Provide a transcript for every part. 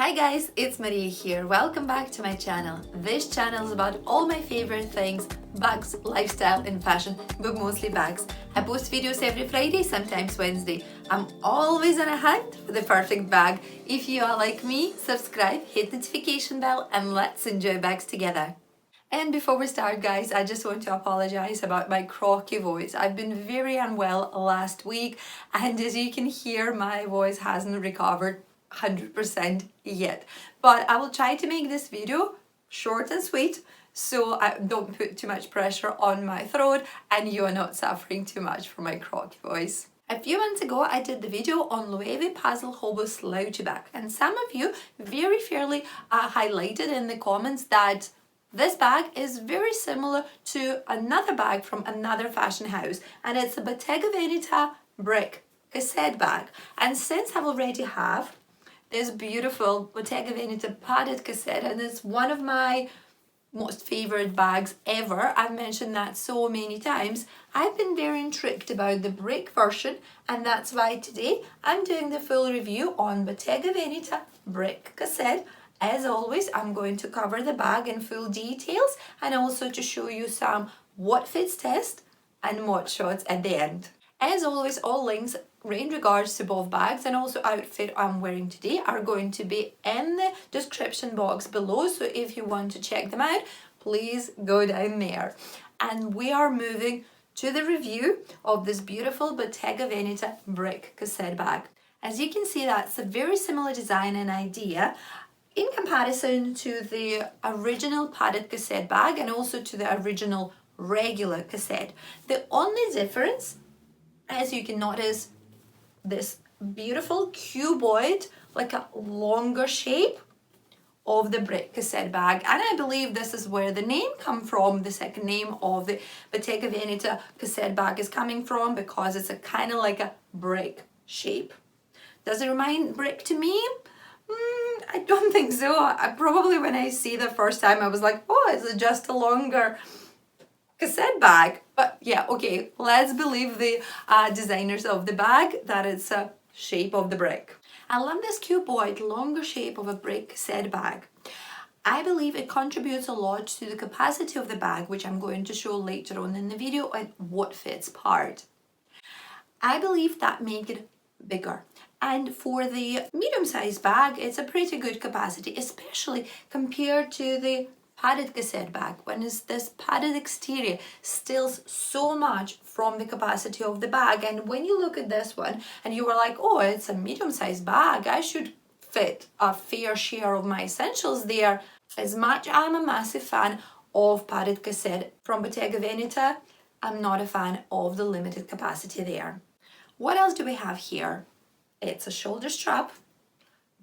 Hi guys, it's Maria here. Welcome back to my channel. This channel is about all my favorite things, bags, lifestyle and fashion, but mostly bags. I post videos every Friday, sometimes Wednesday. I'm always on a hunt for the perfect bag. If you are like me, subscribe, hit the notification bell and let's enjoy bags together. And before we start guys, I just want to apologize about my croaky voice. I've been very unwell last week and as you can hear, my voice hasn't recovered 100% yet. But I will try to make this video short and sweet so I don't put too much pressure on my throat and you are not suffering too much from my croaky voice. A few months ago I did the video on Loewe Puzzle Hobo Slouchy Bag and some of you very fairly highlighted in the comments that this bag is very similar to another bag from another fashion house and it's a Bottega Veneta brick cassette bag. And since I already have this beautiful Bottega Veneta padded cassette and it's one of my most favorite bags ever, I've mentioned that so many times, I've been very intrigued about the brick version and that's why today I'm doing the full review on Bottega Veneta brick cassette. As always, I'm going to cover the bag in full details and also to show you some what fits test and what shots at the end. As always, all links in regards to both bags and also outfit I'm wearing today are going to be in the description box below. So if you want to check them out, please go down there. And we are moving to the review of this beautiful Bottega Veneta brick cassette bag. As you can see, that's a very similar design and idea in comparison to the original padded cassette bag and also to the original regular cassette. The only difference, as you can notice, this beautiful cuboid, like a longer shape of the brick cassette bag. And I believe this is where the name come from, the second name of the Bottega Veneta cassette bag is coming from because it's a kind of like a brick shape. Does it remind brick to me? I don't think so. I probably when I see the first time I was like, oh, is it just a longer cassette bag? But yeah, okay, let's believe the designers of the bag that it's a shape of the brick. I love this cuboid, longer shape of a brick cassette bag. I believe it contributes a lot to the capacity of the bag, which I'm going to show later on in the video and what fits part. I believe that make it bigger. And for the medium-sized bag, it's a pretty good capacity, especially compared to the padded cassette bag, when it's this padded exterior steals so much from the capacity of the bag. And when you look at this one and you are like, oh, it's a medium-sized bag, I should fit a fair share of my essentials there. As much I'm a massive fan of padded cassette from Bottega Veneta, I'm not a fan of the limited capacity there. What else do we have here? It's a shoulder strap,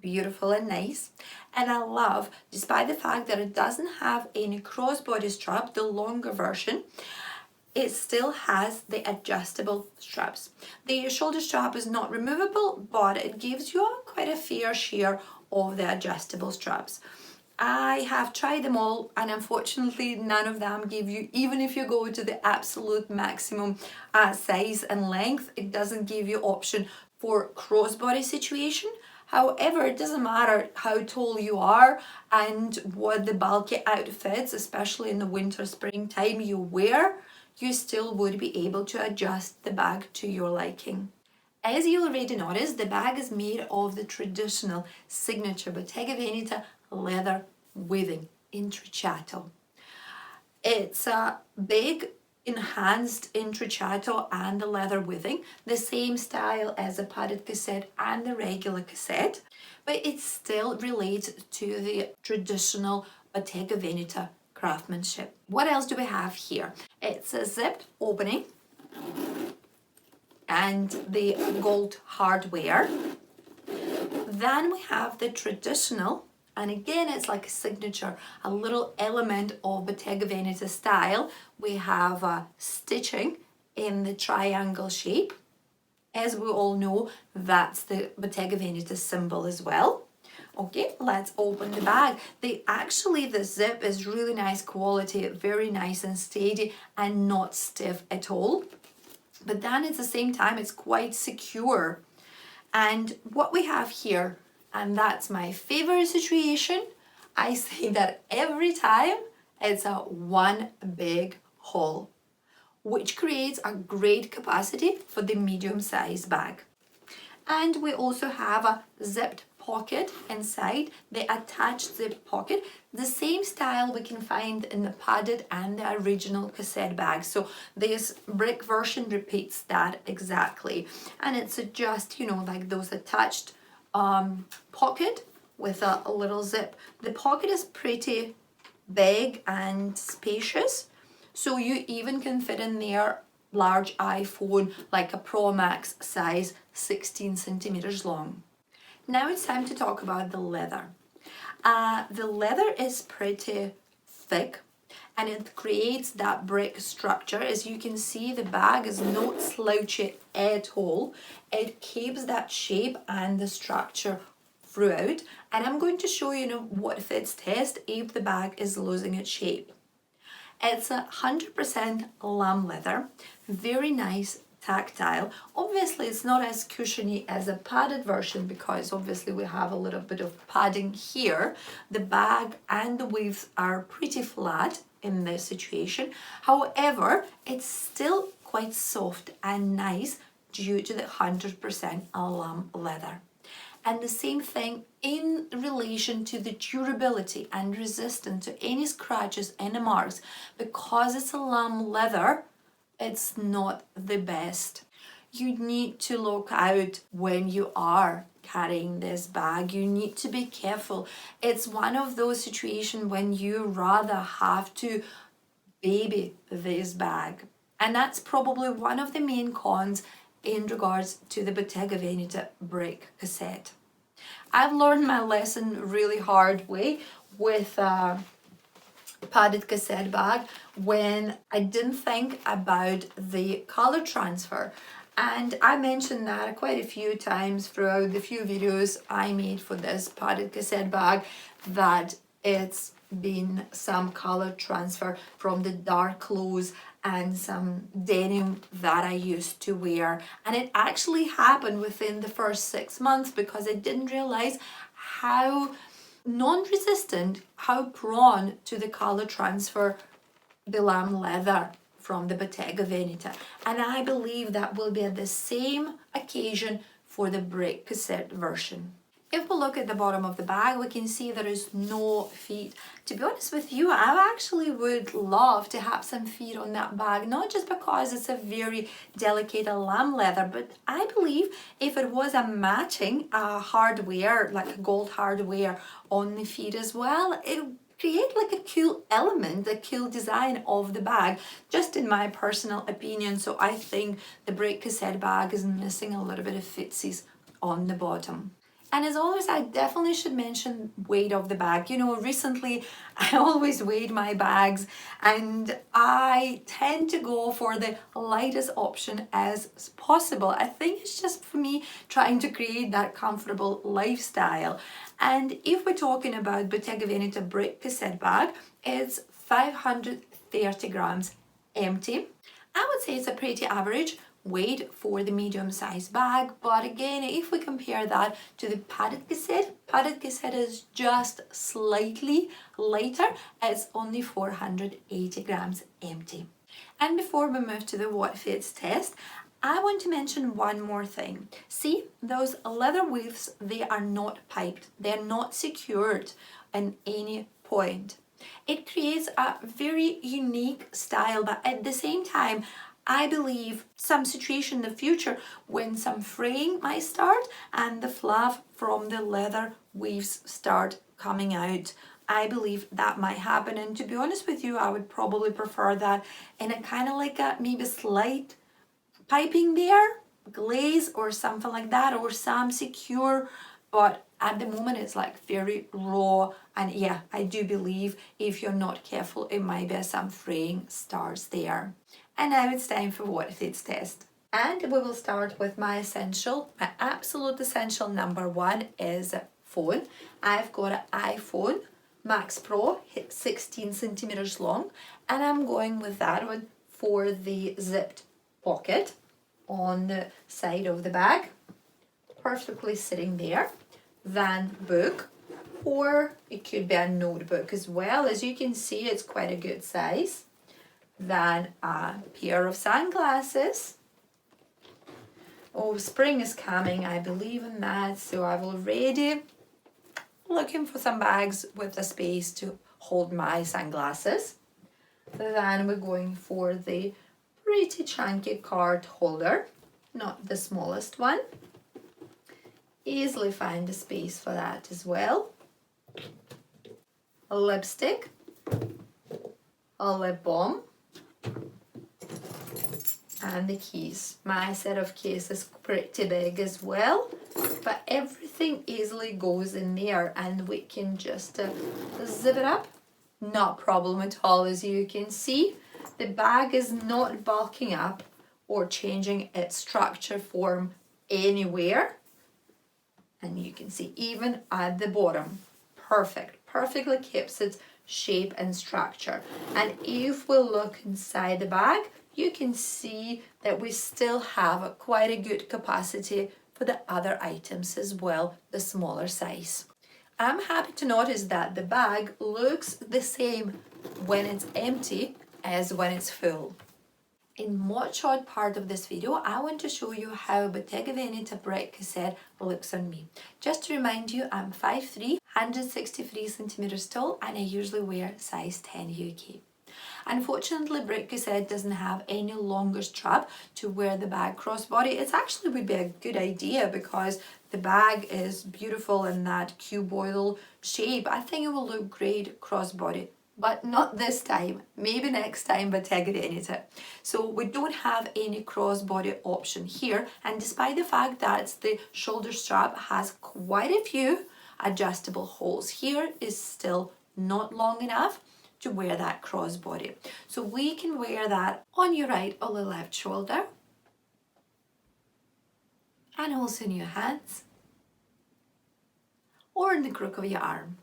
beautiful and nice. And I love, despite the fact that it doesn't have any crossbody strap, the longer version, it still has the adjustable straps. The shoulder strap is not removable, but it gives you quite a fair share of the adjustable straps. I have tried them all and unfortunately none of them give you, even if you go to the absolute maximum size and length, it doesn't give you option for crossbody situation. However, it doesn't matter how tall you are and what the bulky outfits, especially in the winter, springtime you wear, you still would be able to adjust the bag to your liking. As you already noticed, the bag is made of the traditional signature Bottega Veneta leather weaving intrecciato. It's a big enhanced intrecciato and the leather weaving, the same style as the padded cassette and the regular cassette, but it still relates to the traditional Bottega Veneta craftsmanship. What else do we have here? It's a zipped opening and the gold hardware. Then we have the traditional, and again it's like a signature, a little element of Bottega Veneta style. We have stitching in the triangle shape. As we all know, that's the Bottega Veneta symbol as well. Okay, let's open the bag. The zip is really nice quality, very nice and steady and not stiff at all. But then at the same time, it's quite secure. And what we have here And that's my favorite situation. I say that every time. It's a one big hole, which creates a great capacity for the medium-sized bag. And we also have a zipped pocket inside, the attached zip pocket, the same style we can find in the padded and the original cassette bag. So this brick version repeats that exactly. And it's just, you know, like those attached pocket with a little zip. The pocket is pretty big and spacious, so you even can fit in there large iPhone, like a Pro Max size, 16 centimeters long. Now it's time to talk about the leather. The leather is pretty thick and it creates that brick structure. As you can see, the bag is not slouchy at all. It keeps that shape and the structure throughout, and I'm going to show you what fits test if the bag is losing its shape. It's 100% lamb leather, very nice, tactile. Obviously it's not as cushiony as a padded version because obviously we have a little bit of padding here. The bag and the weaves are pretty flat in this situation. However, it's still quite soft and nice due to the 100% lamb leather. And the same thing in relation to the durability and resistance to any scratches, any marks. Because it's a lamb leather, it's not the best. You need to look out when you are carrying this bag. You need to be careful. It's one of those situations when you rather have to baby this bag. And that's probably one of the main cons in regards to the Bottega Veneta brick cassette. I've learned my lesson really hard way with a padded cassette bag when I didn't think about the color transfer. And I mentioned that quite a few times throughout the few videos I made for this padded cassette bag, that it's been some color transfer from the dark clothes and some denim that I used to wear. And it actually happened within the first 6 months because I didn't realize how non-resistant, how prone to the color transfer the lamb leather from the Bottega Veneta. And I believe that will be at the same occasion for the brick cassette version. If we look at the bottom of the bag, we can see there is no feet. To be honest with you, I actually would love to have some feet on that bag, not just because it's a very delicate lamb leather, but I believe if it was a matching hardware, like a gold hardware on the feet as well, it would create like a cool element, a cool design of the bag, just in my personal opinion. So I think the brick cassette bag is missing a little bit of footsies on the bottom. And as always, I definitely should mention weight of the bag. You know, recently I always weighed my bags and I tend to go for the lightest option as possible. I think it's just for me trying to create that comfortable lifestyle. And if we're talking about Bottega Veneta brick cassette bag, it's 530 grams empty. I would say it's a pretty average weight for the medium-sized bag, but again, if we compare that to the padded cassette is just slightly lighter. It's only 480 grams empty. And before we move to the what fits test, I want to mention one more thing. See, those leather weaves, they are not piped, they're not secured in any point. It creates a very unique style, but at the same time, I believe some situation in the future when some fraying might start and the fluff from the leather weaves start coming out. I believe that might happen, and to be honest with you, I would probably prefer that in a kind of like a maybe slight piping there, glaze or something like that, or some secure, but at the moment it's like very raw, and yeah, I do believe if you're not careful it might be some fraying starts there. And now it's time for what fits test. And we will start with my absolute essential number one is phone. I've got an iPhone Max Pro, 16 centimeters long, and I'm going with that one for the zipped pocket on the side of the bag, perfectly sitting there. than book, or it could be a notebook as well. As you can see, it's quite a good size. Then a pair of sunglasses. Oh, spring is coming, I believe in that, so I've already looking for some bags with a space to hold my sunglasses. Then we're going for the pretty chunky card holder, not the smallest one. Easily find a space for that as well. A lipstick, a lip balm, and the keys. My set of keys is pretty big as well, but everything easily goes in there, and we can just zip it up. Not a problem at all. As you can see, the bag is not bulking up or changing its structure form anywhere. And you can see even at the bottom, perfectly keeps its shape and structure. And if we look inside the bag, you can see that we still have quite a good capacity for the other items as well, the smaller size. I'm happy to notice that the bag looks the same when it's empty as when it's full. In one short part of this video, I want to show you how Bottega Veneta brick cassette looks on me. Just to remind you, I'm 5'3", 163 centimeters tall, and I usually wear size 10 UK. Unfortunately, brick cassette doesn't have any longer strap to wear the bag crossbody. It actually would be a good idea because the bag is beautiful in that cuboidal shape. I think it will look great crossbody. But not this time, maybe next time, Bottega Veneta. So we don't have any crossbody option here, and despite the fact that the shoulder strap has quite a few adjustable holes, here is still not long enough to wear that crossbody. So we can wear that on your right or the left shoulder, and also in your hands, or in the crook of your arm.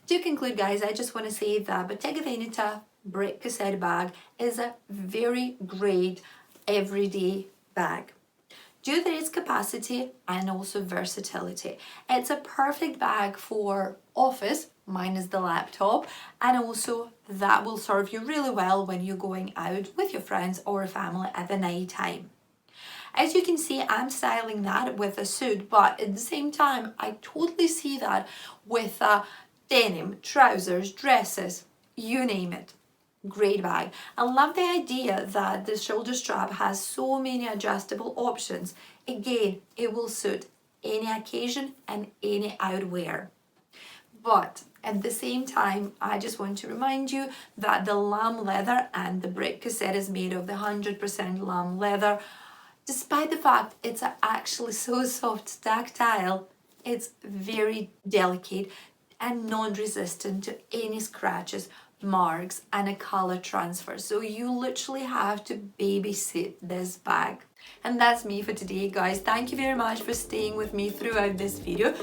To conclude, guys, I just want to say that Bottega Veneta brick cassette bag is a very great everyday bag due to its capacity and also versatility. It's a perfect bag for office, minus the laptop, and also that will serve you really well when you're going out with your friends or family at the night time. As you can see, I'm styling that with a suit, but at the same time, I totally see that with denim, trousers, dresses, you name it. Great bag. I love the idea that the shoulder strap has so many adjustable options. Again, it will suit any occasion and any outwear. But at the same time, I just want to remind you that the lamb leather and the brick cassette is made of the 100% lamb leather. Despite the fact it's actually so soft, tactile, it's very delicate and non-resistant to any scratches, marks, and a color transfer. So you literally have to babysit this bag. And that's me for today, guys. Thank you very much for staying with me throughout this video.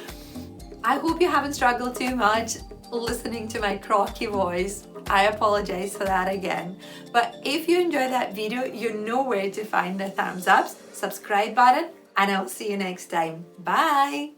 I hope you haven't struggled too much listening to my croaky voice. I apologize for that again. But if you enjoyed that video, you know where to find the thumbs ups, subscribe button, and I'll see you next time. Bye!